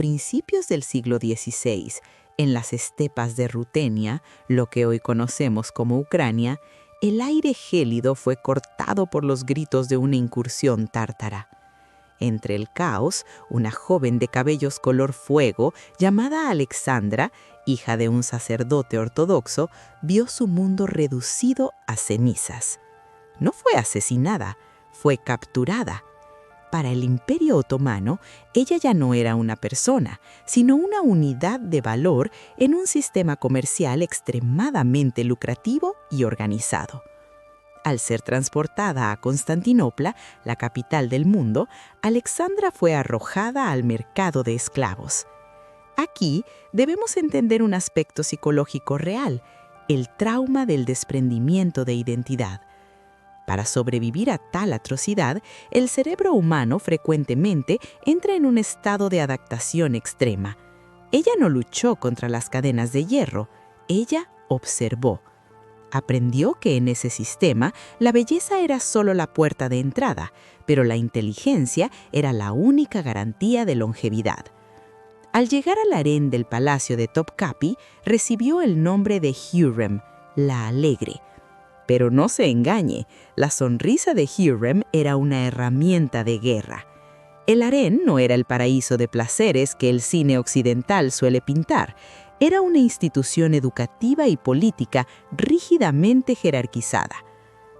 principios del siglo XVI, en las estepas de Rutenia, lo que hoy conocemos como Ucrania, el aire gélido fue cortado por los gritos de una incursión tártara. Entre el caos, una joven de cabellos color fuego, llamada Alexandra, hija de un sacerdote ortodoxo, vio su mundo reducido a cenizas. No fue asesinada, fue capturada. Para el Imperio Otomano, ella ya no era una persona, sino una unidad de valor en un sistema comercial extremadamente lucrativo y organizado. Al ser transportada a Constantinopla, la capital del mundo, Alexandra fue arrojada al mercado de esclavos. Aquí debemos entender un aspecto psicológico real, el trauma del desprendimiento de identidad. Para sobrevivir a tal atrocidad, el cerebro humano frecuentemente entra en un estado de adaptación extrema. Ella no luchó contra las cadenas de hierro, ella observó. Aprendió que en ese sistema la belleza era solo la puerta de entrada, pero la inteligencia era la única garantía de longevidad. Al llegar al harén del palacio de Topkapi, recibió el nombre de Hürrem, la alegre. Pero no se engañe, la sonrisa de Hürrem era una herramienta de guerra. El harén no era el paraíso de placeres que el cine occidental suele pintar. Era una institución educativa y política rígidamente jerarquizada.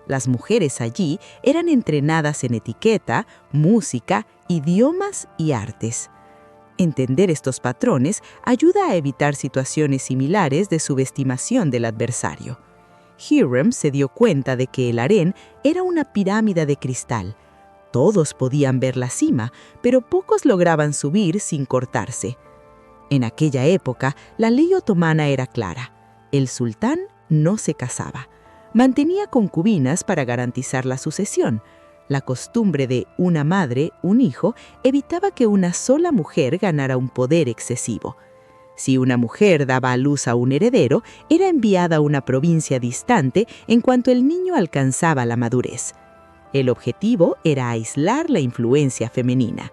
Las mujeres allí eran entrenadas en etiqueta, música, idiomas y artes. Entender estos patrones ayuda a evitar situaciones similares de subestimación del adversario. Hürrem se dio cuenta de que el harén era una pirámide de cristal. Todos podían ver la cima, pero pocos lograban subir sin cortarse. En aquella época, la ley otomana era clara. El sultán no se casaba. Mantenía concubinas para garantizar la sucesión. La costumbre de una madre, un hijo, evitaba que una sola mujer ganara un poder excesivo. Si una mujer daba a luz a un heredero, era enviada a una provincia distante en cuanto el niño alcanzaba la madurez. El objetivo era aislar la influencia femenina.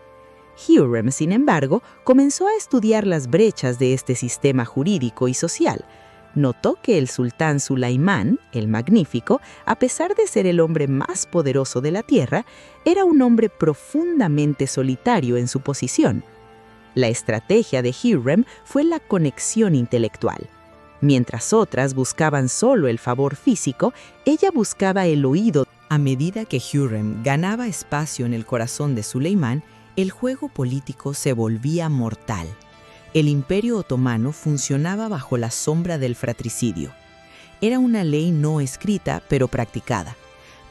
Hürrem, sin embargo, comenzó a estudiar las brechas de este sistema jurídico y social. Notó que el sultán Sulaimán, el Magnífico, a pesar de ser el hombre más poderoso de la tierra, era un hombre profundamente solitario en su posición. La estrategia de Hürrem fue la conexión intelectual. Mientras otras buscaban solo el favor físico, ella buscaba el oído. A medida que Hürrem ganaba espacio en el corazón de Suleimán, el juego político se volvía mortal. El Imperio Otomano funcionaba bajo la sombra del fratricidio. Era una ley no escrita, pero practicada.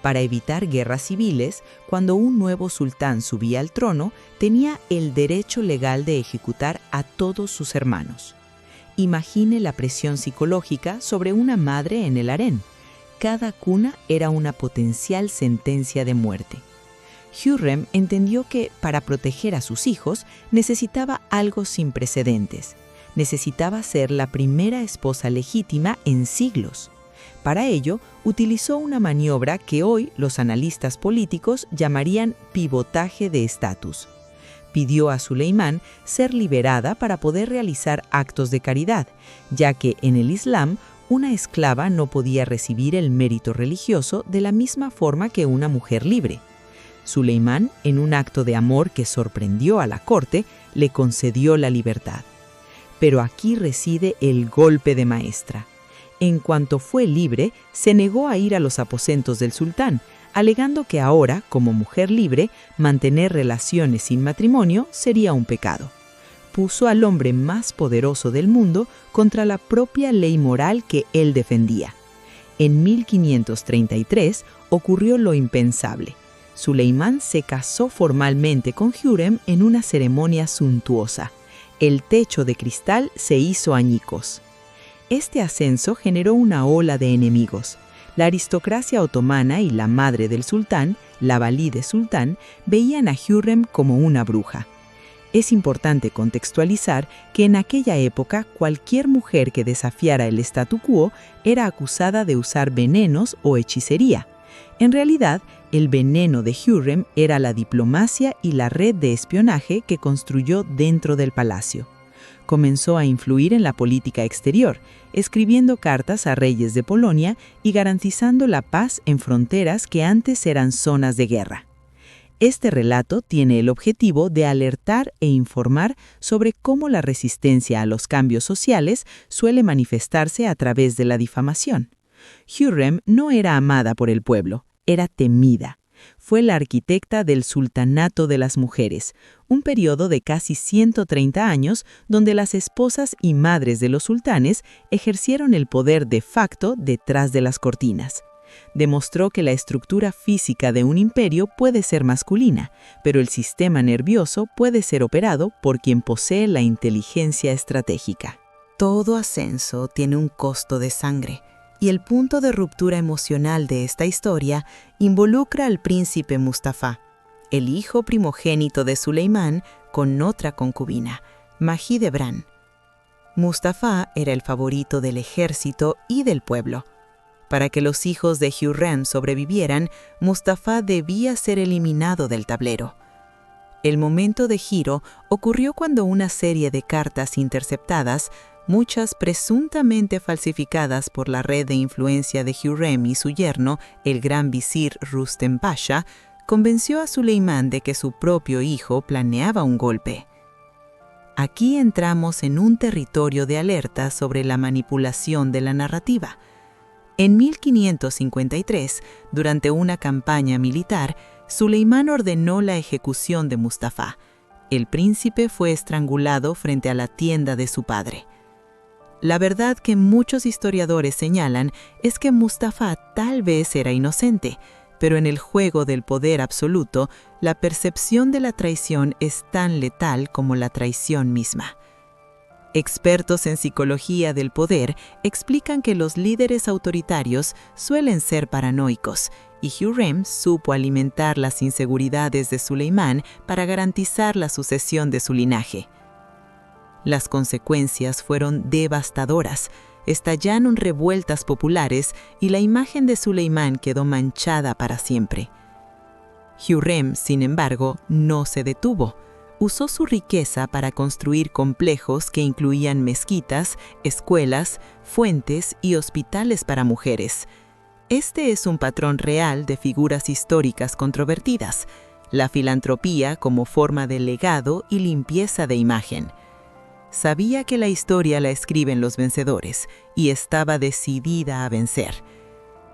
Para evitar guerras civiles, cuando un nuevo sultán subía al trono, tenía el derecho legal de ejecutar a todos sus hermanos. Imagine la presión psicológica sobre una madre en el harén. Cada cuna era una potencial sentencia de muerte. Hürrem entendió que, para proteger a sus hijos, necesitaba algo sin precedentes. Necesitaba ser la primera esposa legítima en siglos. Para ello, utilizó una maniobra que hoy los analistas políticos llamarían pivotaje de estatus. Pidió a Suleimán ser liberada para poder realizar actos de caridad, ya que en el Islam una esclava no podía recibir el mérito religioso de la misma forma que una mujer libre. Suleimán, en un acto de amor que sorprendió a la corte, le concedió la libertad. Pero aquí reside el golpe de maestra. En cuanto fue libre, se negó a ir a los aposentos del sultán, alegando que ahora, como mujer libre, mantener relaciones sin matrimonio sería un pecado. Puso al hombre más poderoso del mundo contra la propia ley moral que él defendía. En 1533 ocurrió lo impensable. Suleimán se casó formalmente con Hürrem en una ceremonia suntuosa. El techo de cristal se hizo añicos. Este ascenso generó una ola de enemigos. La aristocracia otomana y la madre del sultán, la valide sultán, veían a Hürrem como una bruja. Es importante contextualizar que en aquella época cualquier mujer que desafiara el statu quo era acusada de usar venenos o hechicería. En realidad, el veneno de Hürrem era la diplomacia y la red de espionaje que construyó dentro del palacio. Comenzó a influir en la política exterior, escribiendo cartas a reyes de Polonia y garantizando la paz en fronteras que antes eran zonas de guerra. Este relato tiene el objetivo de alertar e informar sobre cómo la resistencia a los cambios sociales suele manifestarse a través de la difamación. Hürrem no era amada por el pueblo, era temida. Fue la arquitecta del Sultanato de las Mujeres, un periodo de casi 130 años donde las esposas y madres de los sultanes ejercieron el poder de facto detrás de las cortinas. Demostró que la estructura física de un imperio puede ser masculina, pero el sistema nervioso puede ser operado por quien posee la inteligencia estratégica. Todo ascenso tiene un costo de sangre, y el punto de ruptura emocional de esta historia involucra al príncipe Mustafa, el hijo primogénito de Suleimán con otra concubina, Mahidevran. Mustafa era el favorito del ejército y del pueblo. Para que los hijos de Hürrem sobrevivieran, Mustafa debía ser eliminado del tablero. El momento de giro ocurrió cuando una serie de cartas interceptadas, muchas presuntamente falsificadas por la red de influencia de Hürrem y su yerno, el gran visir Rustem Pasha, convenció a Suleimán de que su propio hijo planeaba un golpe. Aquí entramos en un territorio de alerta sobre la manipulación de la narrativa. En 1553, durante una campaña militar, Suleimán ordenó la ejecución de Mustafa. El príncipe fue estrangulado frente a la tienda de su padre. La verdad que muchos historiadores señalan es que Mustafa tal vez era inocente, pero en el juego del poder absoluto, la percepción de la traición es tan letal como la traición misma. Expertos en psicología del poder explican que los líderes autoritarios suelen ser paranoicos, y Hürrem supo alimentar las inseguridades de Suleimán para garantizar la sucesión de su linaje. Las consecuencias fueron devastadoras, estallaron revueltas populares y la imagen de Suleimán quedó manchada para siempre. Hürrem, sin embargo, no se detuvo. Usó su riqueza para construir complejos que incluían mezquitas, escuelas, fuentes y hospitales para mujeres. Este es un patrón real de figuras históricas controvertidas, la filantropía como forma de legado y limpieza de imagen. Sabía que la historia la escriben los vencedores y estaba decidida a vencer.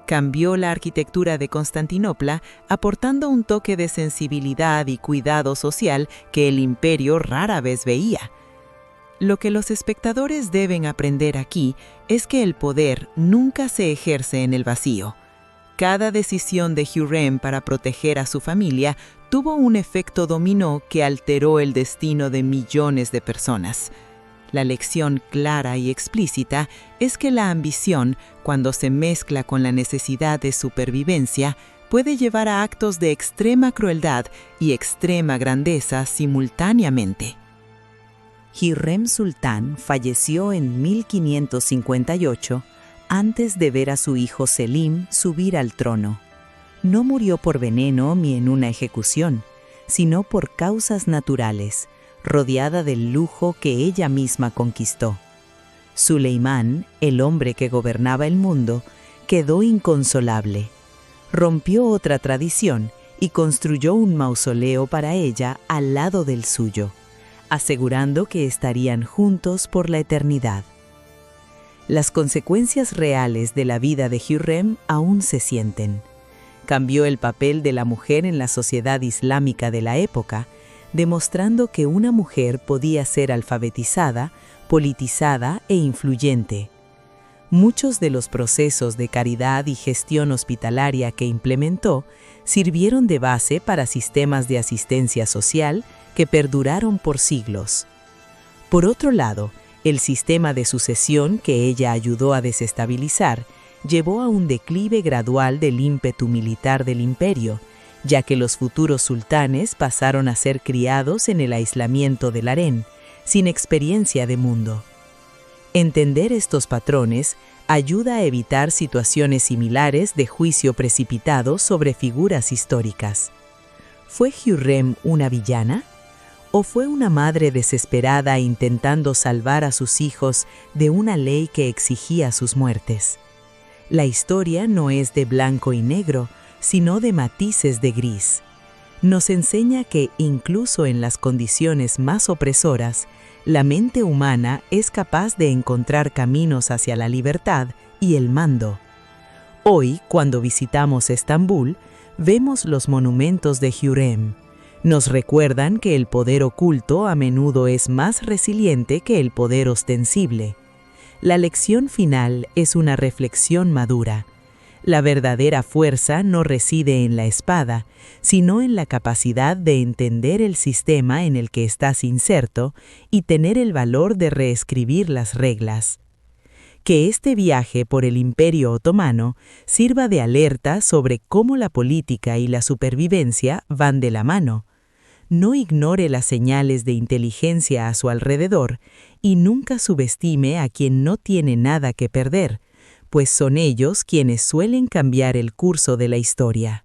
Cambió la arquitectura de Constantinopla, aportando un toque de sensibilidad y cuidado social que el imperio rara vez veía. Lo que los espectadores deben aprender aquí es que el poder nunca se ejerce en el vacío. Cada decisión de Hürrem para proteger a su familia tuvo un efecto dominó que alteró el destino de millones de personas. La lección clara y explícita es que la ambición, cuando se mezcla con la necesidad de supervivencia, puede llevar a actos de extrema crueldad y extrema grandeza simultáneamente. Hürrem Sultán falleció en 1558 antes de ver a su hijo Selim subir al trono. No murió por veneno ni en una ejecución, sino por causas naturales, rodeada del lujo que ella misma conquistó. Suleimán, el hombre que gobernaba el mundo, quedó inconsolable. Rompió otra tradición y construyó un mausoleo para ella al lado del suyo, asegurando que estarían juntos por la eternidad. Las consecuencias reales de la vida de Hürrem aún se sienten. Cambió el papel de la mujer en la sociedad islámica de la época, demostrando que una mujer podía ser alfabetizada, politizada e influyente. Muchos de los procesos de caridad y gestión hospitalaria que implementó sirvieron de base para sistemas de asistencia social que perduraron por siglos. Por otro lado, el sistema de sucesión que ella ayudó a desestabilizar llevó a un declive gradual del ímpetu militar del imperio, ya que los futuros sultanes pasaron a ser criados en el aislamiento del harén, sin experiencia de mundo. Entender estos patrones Ayuda a evitar situaciones similares de juicio precipitado sobre figuras históricas. ¿Fue Hürrem una villana? ¿O fue una madre desesperada intentando salvar a sus hijos de una ley que exigía sus muertes? La historia no es de blanco y negro, sino de matices de gris. Nos enseña que, incluso en las condiciones más opresoras, la mente humana es capaz de encontrar caminos hacia la libertad y el mando. Hoy, cuando visitamos Estambul, vemos los monumentos de Hürrem. Nos recuerdan que el poder oculto a menudo es más resiliente que el poder ostensible. La lección final es una reflexión madura. La verdadera fuerza no reside en la espada, sino en la capacidad de entender el sistema en el que estás inserto y tener el valor de reescribir las reglas. Que este viaje por el Imperio Otomano sirva de alerta sobre cómo la política y la supervivencia van de la mano. No ignore las señales de inteligencia a su alrededor y nunca subestime a quien no tiene nada que perder, pues son ellos quienes suelen cambiar el curso de la historia.